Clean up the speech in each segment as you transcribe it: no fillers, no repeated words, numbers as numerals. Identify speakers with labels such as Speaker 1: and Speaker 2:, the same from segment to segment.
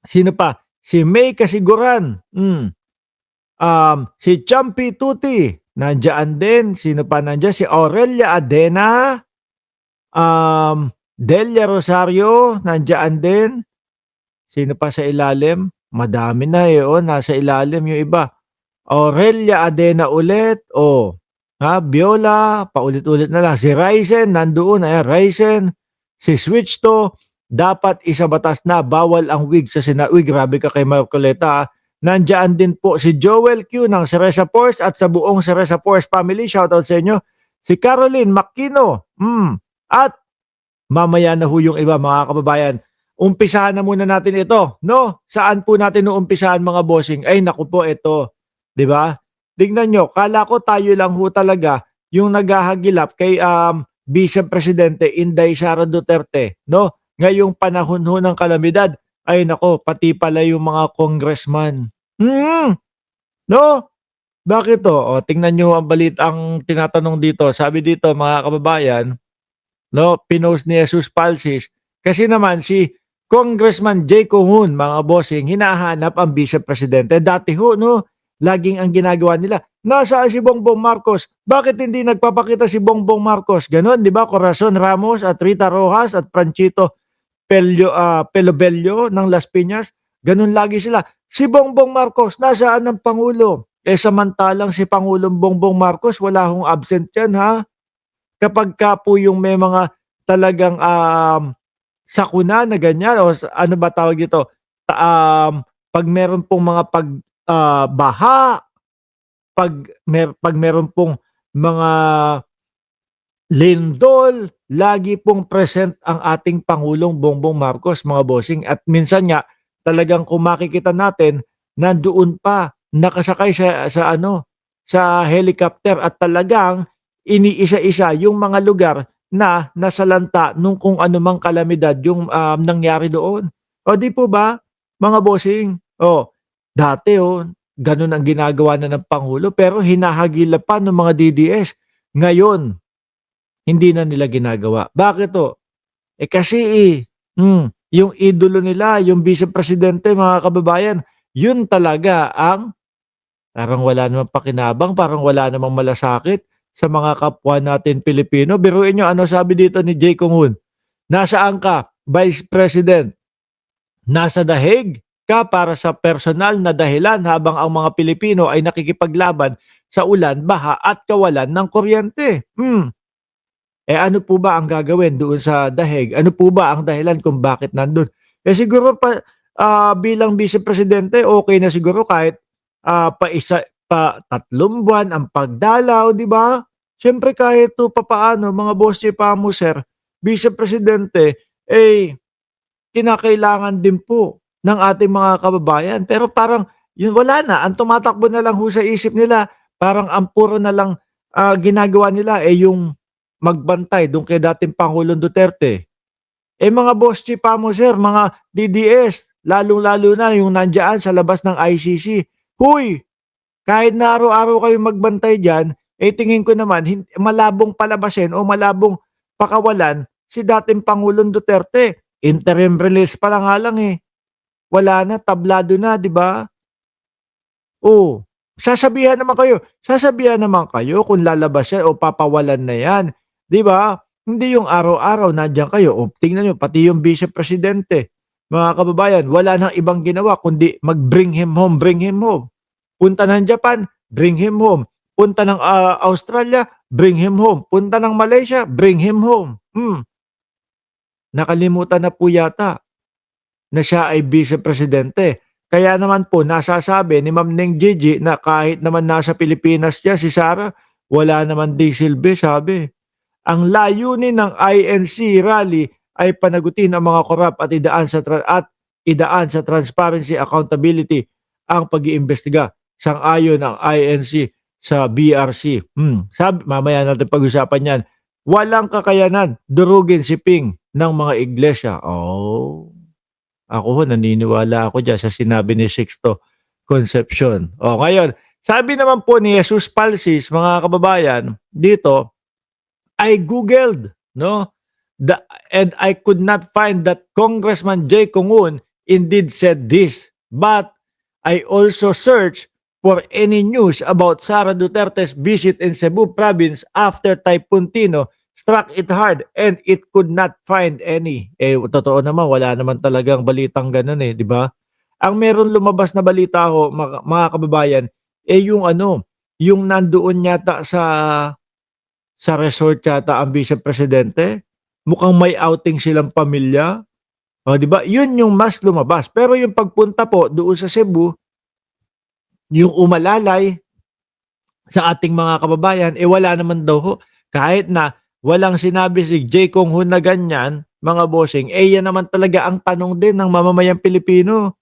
Speaker 1: Sino pa? Si May Kasiguran, si Champi Tuti, nandiyan din. Sino pa nandiyan? Si Aurelia Adena, Delia Rosario, nandiyan din. Sino pa sa ilalim? Madami na eh, oh, nasa ilalim yung iba. Aurelia Adena ulit, oh. Ha, Viola, paulit-ulit na lang. Si Ryzen, nandoon, ayan, Ryzen. Si Switch to, dapat isa batas na, bawal ang wig sa Uy, grabe ka kay Marcoleta. Nandiyan din po si Joel Q ng Cereza Force at sa buong Cereza Force family. Shoutout sa inyo. Si Caroline Makino. At mamaya na ho yung iba mga kababayan. Umpisahan na muna natin ito, no? Saan po natin uumpisahan mga bossing? Ay naku po ito, 'di ba? Tingnan nyo, kala ko tayo lang ho talaga yung naghahagilap kay Vice Presidente Inday Sara Duterte, no? Ngayong panahon ho ng kalamidad, ay nako, pati pala yung mga congressman. No? Bakit to? O, tingnan nyo ang ang tinatanong dito. Sabi dito mga kababayan, no, pinost ni Jesus Palsis. Kasi naman si Congressman Jay Cohun, mga bossing, hinahanap ang Vice Presidente. Dati ho, no, laging ang ginagawa nila, nasaan si Bongbong Marcos? Bakit hindi nagpapakita si Bongbong Marcos? Ganon, di ba? Corazon Ramos at Rita Rojas at Franchito Pelobello ng Las Piñas. Ganon lagi sila. Si Bongbong Marcos, nasaan ang Pangulo? Eh samantalang si Pangulong Bongbong Marcos, wala hong absent yan ha. Kapag ka po yung may mga talagang sakuna na ganyan o ano ba tawag dito, pag meron pong mga baha, pag meron pong mga lindol, lagi pong present ang ating Pangulong Bongbong Marcos, mga bossing. At minsan nga, talagang kung makikita natin, nandoon pa, nakasakay sa helicopter at talagang iniisa-isa yung mga lugar na nasalanta nung kung anumang kalamidad yung nangyari doon. O di po ba, mga bossing? O, dati ganun ang ginagawa na ng Pangulo pero hinahagila pa ng mga DDS. Ngayon, hindi na nila ginagawa. Bakit to? Eh kasi yung idolo nila, yung Vice Presidente, mga kababayan, yun talaga ang parang wala namang pakinabang, parang wala namang malasakit sa mga kapwa natin Pilipino. Biruin nyo, ano sabi dito ni Jay Kung-hoon? Nasaan ka, Vice President? Nasa The Hague ka para sa personal na dahilan habang ang mga Pilipino ay nakikipaglaban sa ulan, baha at kawalan ng kuryente. Eh ano po ba ang gagawin doon sa dahig? Ano po ba ang dahilan kung bakit nandun? Eh siguro bilang Vice Presidente, okay na siguro kahit pa 3 buwan ang pagdalaw, di ba? Siyempre kahit to papaano, mga boss pa mo sir, Vice Presidente, eh kinakailangan din po ng ating mga kababayan. Pero parang yun wala na, ang tumatakbo na lang ho sa isip nila, parang ang puro na lang ginagawa nila yung magbantay doon kay dating Pangulong Duterte. Eh mga boss pa mo sir, mga DDS, lalong-lalo na yung nandiyan sa labas ng ICC. Huy, kahit na araw-araw kayo magbantay dyan, tingin ko naman malabong palabasin o malabong pakawalan si dating Pangulong Duterte. Interim release pa lang nga lang eh. Wala na, tablado na, di ba? Oh, sasabihan naman kayo kung lalabas yan o papawalan na yan. 'Di ba? Hindi yung araw-araw nandiyan kayo. O tingnan niyo pati yung Vice Presidente, mga kababayan, wala nang ibang ginawa kundi mag-bring him home, bring him home. Punta ng Japan, bring him home. Punta ng Australia, bring him home. Punta ng Malaysia, bring him home. Nakalimutan na po yata na siya ay Vice Presidente. Kaya naman po nasasabi ni Ma'am Ning Gigi na kahit naman nasa Pilipinas siya si Sara, wala naman di silbi, sabi. Ang layunin ng INC rally ay panagutin ang mga korap at idaan sa transparency, accountability ang pag-iimbestiga. Sang-ayon ang INC sa BRC. Sabi, mamaya natin pag-usapan yan. Walang kakayanan durugin si Ping ng mga iglesia. Oh. Ako naniniwala ako diyan sa sinabi ni Sixto Concepcion. O ngayon, sabi naman po ni Jesus Palsis, mga kababayan, dito, I googled, no? And I could not find that Congressman Jay Kung-hoon indeed said this, but I also searched for any news about Sara Duterte's visit in Cebu province after Typhoon Tino struck it hard and it could not find any. Eh, totoo naman, wala naman talagang balitang ganun eh, di ba? Ang meron lumabas na balita ho, mga kababayan, eh yung ano, yung nandoon yata sa resort yata ang vice presidente. Mukhang may outing silang pamilya. O, di ba? Yun yung mas lumabas. Pero yung pagpunta po doon sa Cebu, yung umalalay sa ating mga kababayan, eh wala naman daw ho. Kahit na walang sinabi si J. Kong Hun na ganyan, mga bossing, eh yan naman talaga ang tanong din ng mamamayang Pilipino.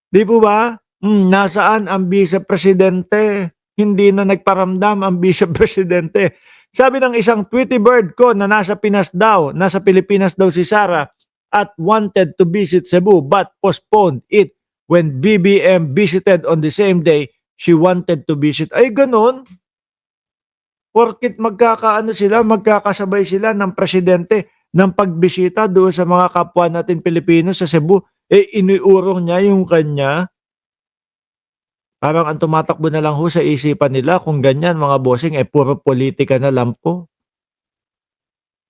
Speaker 1: Di po ba? Nasaan ang Vice Presidente? Hindi na nagparamdam ang Vice Presidente. Sabi ng isang Tweety bird ko na nasa Pilipinas daw si Sara at wanted to visit Cebu but postponed it when BBM visited on the same day she wanted to visit. Ay, ganon. Porkit magkakasabay sila ng presidente ng pagbisita doon sa mga kapwa natin Pilipino sa Cebu, eh iniurong niya yung kanya. Parang ang tumatakbo na lang ho sa isipan nila kung ganyan mga bossing, eh puro politika na lang po.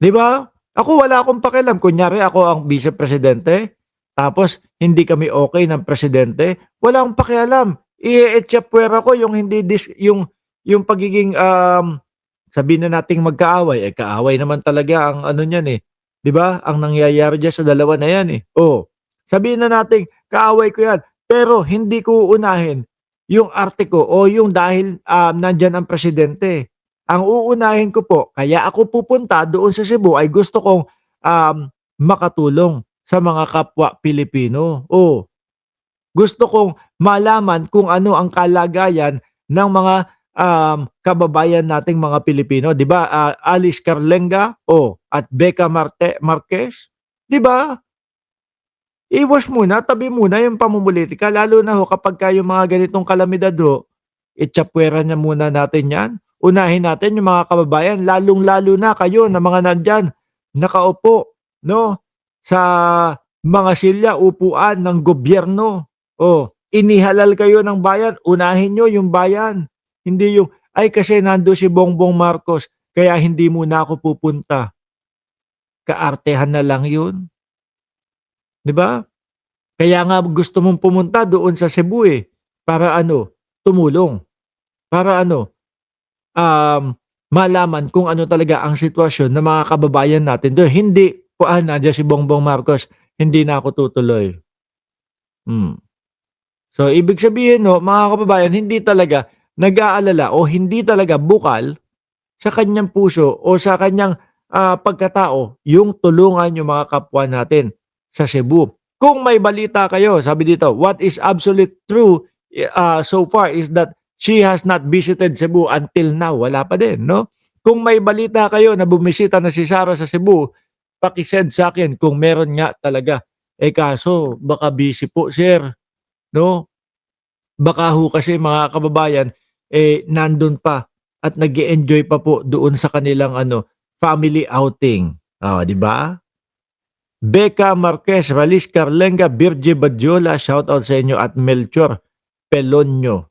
Speaker 1: 'Di ba? Ako wala akong pakialam, kunyari ako ang vice presidente, tapos hindi kami okay ng presidente, wala akong pakialam. I-echepuwera ko yung hindi yung pagiging, sabihin na nating magkaaway, eh kaaway naman talaga ang ano niyan, eh, 'di ba? Ang nangyayari diyan sa dalawa na 'yan, eh. Oh, sabihin na nating kaaway ko 'yan, pero hindi ko uunahin yung arte ko o yung dahil, nandiyan ang presidente. Ang uunahin ko po, kaya ako pupunta doon sa Cebu ay gusto kong, um, makatulong sa mga kapwa Pilipino. Oh, gusto kong malaman kung ano ang kalagayan ng mga, kababayan nating mga Pilipino, 'di ba, Alice Carlenga, at Becca Marquez, 'di ba? Iwas muna, tabi muna yung pamumulitika lalo na ho kapagka yung mga ganitong kalamidad ho, itsapuwera niya muna natin 'yan. Unahin natin yung mga kababayan lalong-lalo na kayo na mga nandiyan, nakaupo 'no, sa mga silya, upuan ng gobyerno. Inihalal kayo ng bayan, unahin niyo yung bayan. Hindi yung, "Ay kasi nando'n si Bongbong Marcos kaya hindi muna ako pupunta." Kaartehan na lang 'yun, 'di ba? Kaya nga gusto mong pumunta doon sa Cebu, eh, para ano, tumulong, para ano, um, malaman kung ano talaga ang sitwasyon ng mga kababayan natin do'n. Hindi po, nandiyan si Bongbong Marcos, hindi na ako tutuloy. Hmm. So, ibig sabihin 'no, mga kababayan, hindi talaga nag-aalala o hindi talaga bukal sa kanyang puso o sa kanyang, pagkatao yung tulungan yung mga kapwa natin sa Cebu. Kung may balita kayo, sabi dito, what is absolute true, so far is that she has not visited Cebu until now. Wala pa din, 'no? Kung may balita kayo na bumisita na si Sara sa Cebu, paki-send sa'kin kung meron nga talaga. Eh, kaso baka busy po sir, 'no? Baka ho kasi mga kababayan, eh, nandun pa at nag-e-enjoy pa po doon sa kanilang ano, family outing. Oh, 'di ba? Becca Marquez, Ralis Carlenga, Virgie Badjola, shoutout sa inyo at Melchor Pelonio.